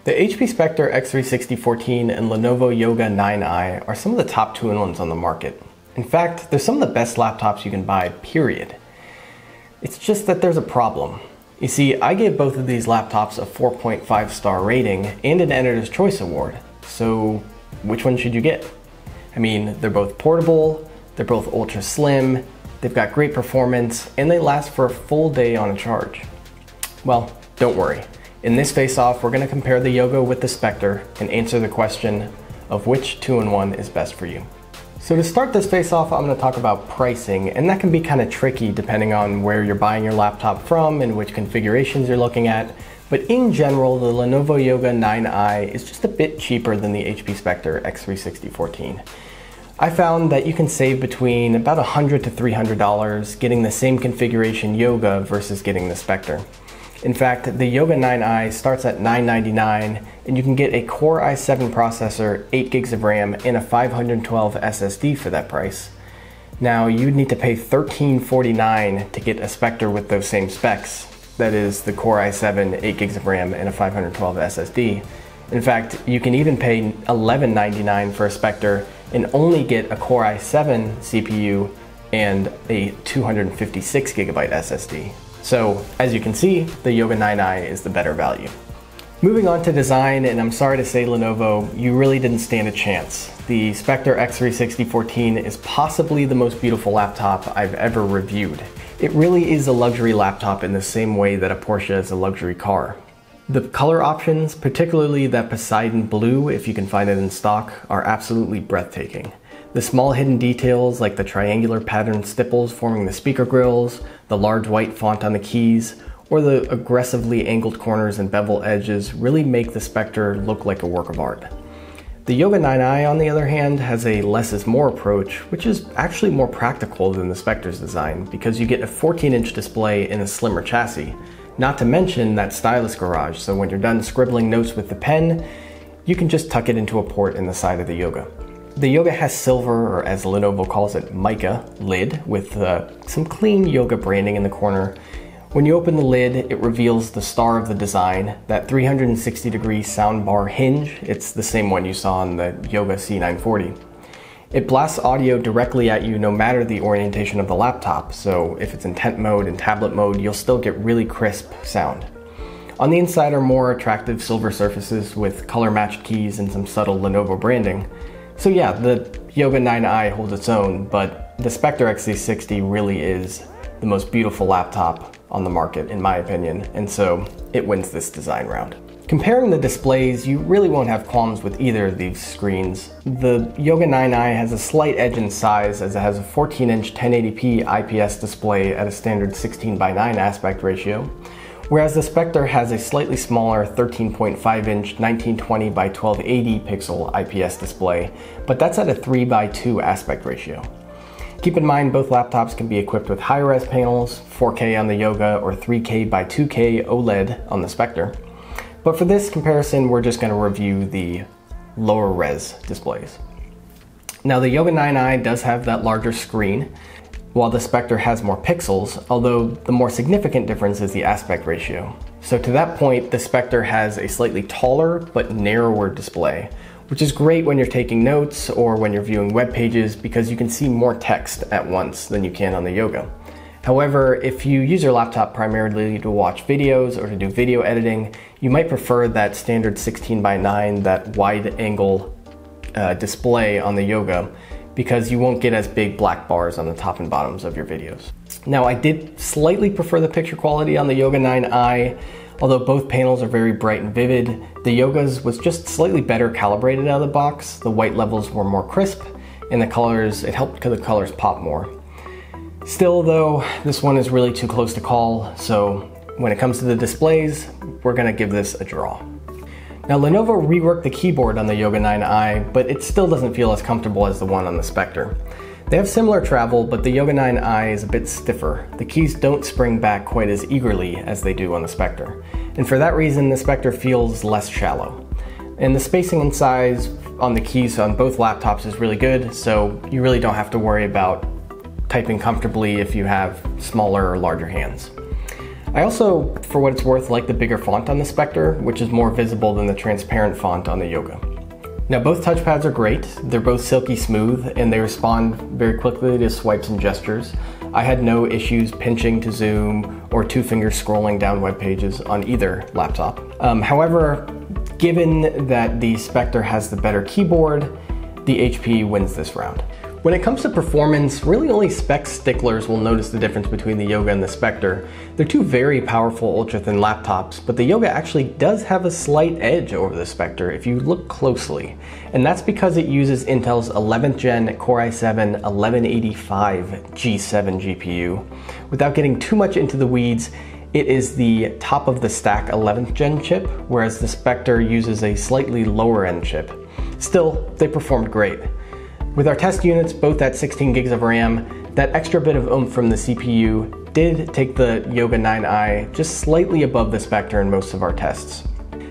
The HP Spectre x360 14 and Lenovo Yoga 9i are some of the top 2-in-1s on the market. In fact, they're some of the best laptops you can buy, period. It's just that there's a problem. You see, I gave both of these laptops a 4.5 star rating and an Editor's Choice Award. So which one should you get? I mean, they're both portable, they're both ultra slim, they've got great performance, and they last for a full day on a charge. Well, don't worry. In this face-off, we're going to compare the Yoga with the Spectre and answer the question of which 2-in-1 is best for you. So to start this face-off, I'm going to talk about pricing, and that can be kind of tricky depending on where you're buying your laptop from and which configurations you're looking at. But in general, the Lenovo Yoga 9i is just a bit cheaper than the HP Spectre x360 14. I found that you can save between about $100 to $300 getting the same configuration Yoga versus getting the Spectre. In fact, the Yoga 9i starts at $999 and you can get a Core i7 processor, 8 gigs of RAM, and a 512 SSD for that price. Now, you'd need to pay $1349 to get a Spectre with those same specs. That is the Core i7, 8 gigs of RAM, and a 512 SSD. In fact, you can even pay $1199 for a Spectre and only get a Core i7 CPU and a 256 gigabyte SSD. So, as you can see, the Yoga 9i is the better value. Moving on to design, and I'm sorry to say Lenovo, you really didn't stand a chance. The Spectre x360 14 is possibly the most beautiful laptop I've ever reviewed. It really is a luxury laptop in the same way that a Porsche is a luxury car. The color options, particularly that Poseidon blue, if you can find it in stock, are absolutely breathtaking. The small hidden details like the triangular patterned stipples forming the speaker grills, the large white font on the keys, or the aggressively angled corners and bevel edges really make the Spectre look like a work of art. The Yoga 9i, on the other hand, has a less is more approach, which is actually more practical than the Spectre's design because you get a 14-inch display in a slimmer chassis, not to mention that stylus garage, so when you're done scribbling notes with the pen, you can just tuck it into a port in the side of the Yoga. The Yoga has silver, or as Lenovo calls it, mica, lid with some clean Yoga branding in the corner. When you open the lid, it reveals the star of the design, that 360-degree soundbar hinge. It's the same one you saw on the Yoga C940. It blasts audio directly at you no matter the orientation of the laptop, so if it's in tent mode and tablet mode, you'll still get really crisp sound. On the inside are more attractive silver surfaces with color-matched keys and some subtle Lenovo branding. So yeah, the Yoga 9i holds its own, but the Spectre x360 really is the most beautiful laptop on the market, in my opinion, and so it wins this design round. Comparing the displays, you really won't have qualms with either of these screens. The Yoga 9i has a slight edge in size as it has a 14-inch 1080p IPS display at a standard 16:9 aspect ratio, whereas the Spectre has a slightly smaller 13.5-inch 1920 by 1280 pixel IPS display, but that's at a 3:2 aspect ratio. Keep in mind both laptops can be equipped with high-res panels, 4K on the Yoga or 3K by 2K OLED on the Spectre. But for this comparison, we're just going to review the lower res displays. Now the Yoga 9i does have that larger screen, while the Spectre has more pixels, although the more significant difference is the aspect ratio. So to that point, the Spectre has a slightly taller but narrower display, which is great when you're taking notes or when you're viewing web pages because you can see more text at once than you can on the Yoga. However, if you use your laptop primarily to watch videos or to do video editing, you might prefer that standard 16:9, that wide angle display on the Yoga, because you won't get as big black bars on the top and bottoms of your videos. Now, I did slightly prefer the picture quality on the Yoga 9i. Although both panels are very bright and vivid, the Yoga's was just slightly better calibrated out of the box. The white levels were more crisp, and the colors, it helped the colors pop more. Still though, this one is really too close to call, so when it comes to the displays, we're gonna give this a draw. Now Lenovo reworked the keyboard on the Yoga 9i, but it still doesn't feel as comfortable as the one on the Spectre. They have similar travel, but the Yoga 9i is a bit stiffer. The keys don't spring back quite as eagerly as they do on the Spectre. And for that reason, the Spectre feels less shallow. And the spacing and size on the keys on both laptops is really good, so you really don't have to worry about typing comfortably if you have smaller or larger hands. I also, for what it's worth, like the bigger font on the Spectre, which is more visible than the transparent font on the Yoga. Now both touchpads are great, they're both silky smooth, and they respond very quickly to swipes and gestures. I had no issues pinching to zoom or two fingers scrolling down web pages on either laptop. However, given that the Spectre has the better keyboard, the HP wins this round. When it comes to performance, really only spec sticklers will notice the difference between the Yoga and the Spectre. They're two very powerful ultra-thin laptops, but the Yoga actually does have a slight edge over the Spectre if you look closely. And that's because it uses Intel's 11th gen Core i7 1185 G7 GPU. Without getting too much into the weeds, it is the top of the stack 11th gen chip, whereas the Spectre uses a slightly lower end chip. Still, they performed great. With our test units both at 16 gigs of RAM, that extra bit of oomph from the CPU did take the Yoga 9i just slightly above the Spectre in most of our tests.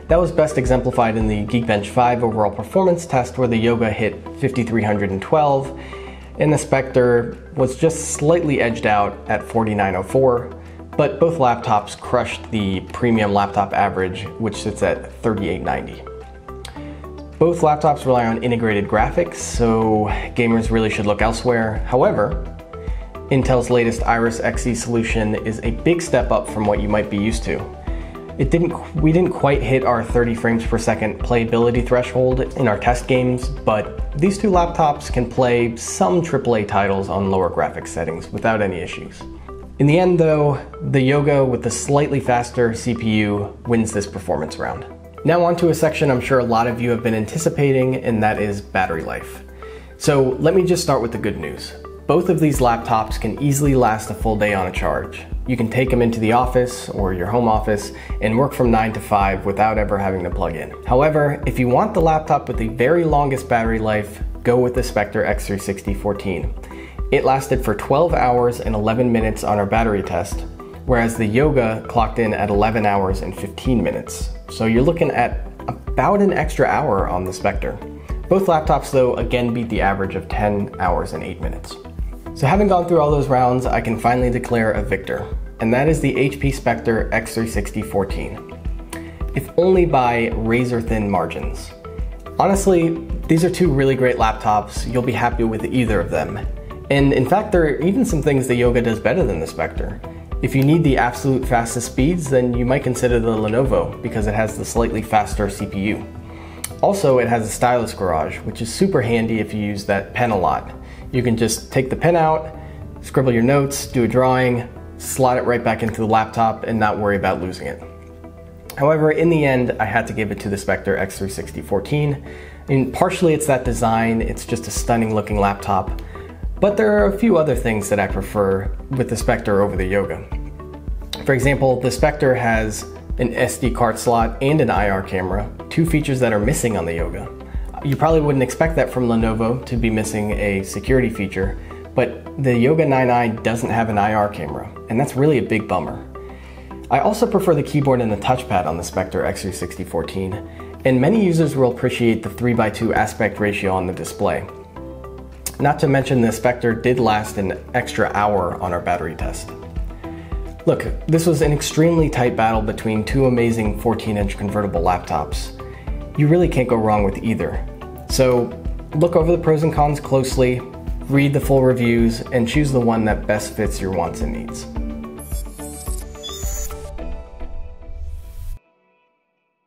That was best exemplified in the Geekbench 5 overall performance test, where the Yoga hit 5312 and the Spectre was just slightly edged out at 4904, but both laptops crushed the premium laptop average, which sits at 3890. Both laptops rely on integrated graphics, so gamers really should look elsewhere. However, Intel's latest Iris Xe solution is a big step up from what you might be used to. We didn't quite hit our 30 frames per second playability threshold in our test games, but these two laptops can play some AAA titles on lower graphics settings without any issues. In the end though, the Yoga with the slightly faster CPU wins this performance round. Now on to a section I'm sure a lot of you have been anticipating, and that is battery life. So let me just start with the good news. Both of these laptops can easily last a full day on a charge. You can take them into the office or your home office and work from 9 to 5 without ever having to plug in. However, if you want the laptop with the very longest battery life, go with the Spectre x360 14. It lasted for 12 hours and 11 minutes on our battery test, whereas the Yoga clocked in at 11 hours and 15 minutes. So you're looking at about an extra hour on the Spectre. Both laptops though again beat the average of 10 hours and 8 minutes. So having gone through all those rounds, I can finally declare a victor, and that is the HP Spectre x360 14. If only by razor thin margins. Honestly, these are two really great laptops. You'll be happy with either of them. And in fact, there are even some things the Yoga does better than the Spectre. If you need the absolute fastest speeds, then you might consider the Lenovo because it has the slightly faster CPU. Also, it has a stylus garage, which is super handy if you use that pen a lot. You can just take the pen out, scribble your notes, do a drawing, slot it right back into the laptop and not worry about losing it. However, in the end, I had to give it to the Spectre x360 14. And partially it's that design, it's just a stunning looking laptop. But there are a few other things that I prefer with the Spectre over the Yoga. For example, the Spectre has an SD card slot and an IR camera, two features that are missing on the Yoga. You probably wouldn't expect that from Lenovo to be missing a security feature, but the Yoga 9i doesn't have an IR camera, and that's really a big bummer. I also prefer the keyboard and the touchpad on the Spectre x360 14, and many users will appreciate the 3:2 aspect ratio on the display. Not to mention the Spectre did last an extra hour on our battery test. Look, this was an extremely tight battle between two amazing 14-inch convertible laptops. You really can't go wrong with either. So look over the pros and cons closely, read the full reviews, and choose the one that best fits your wants and needs.